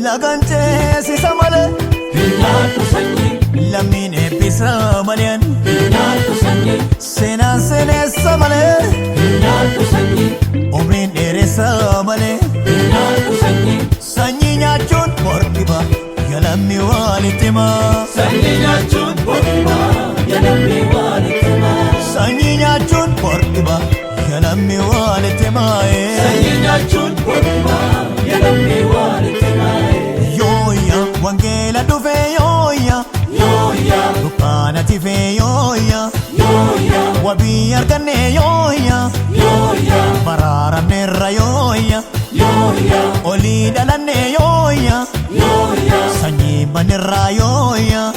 Nagante si samale Hinatu sanyi lamine pisa malian Hinatu sanyi Sena sene samale Hinatu sanyi Umrin dere samale Hinatu sanyi Sanyi nyachun portiba Yalammi walitima Sanyi nyachun portiba Yalammi walitima Sanyi nyachun portiba Yalammi walitima Sanyi nyachun portiba Yalammi walitima Yoya wangela duve yoya Yoya Dukana tive yoya Yoya Wabi argane yoya Yoya Marara merra yoya Yoya Oli dalane yoya Yoya Sanyi banirra yoya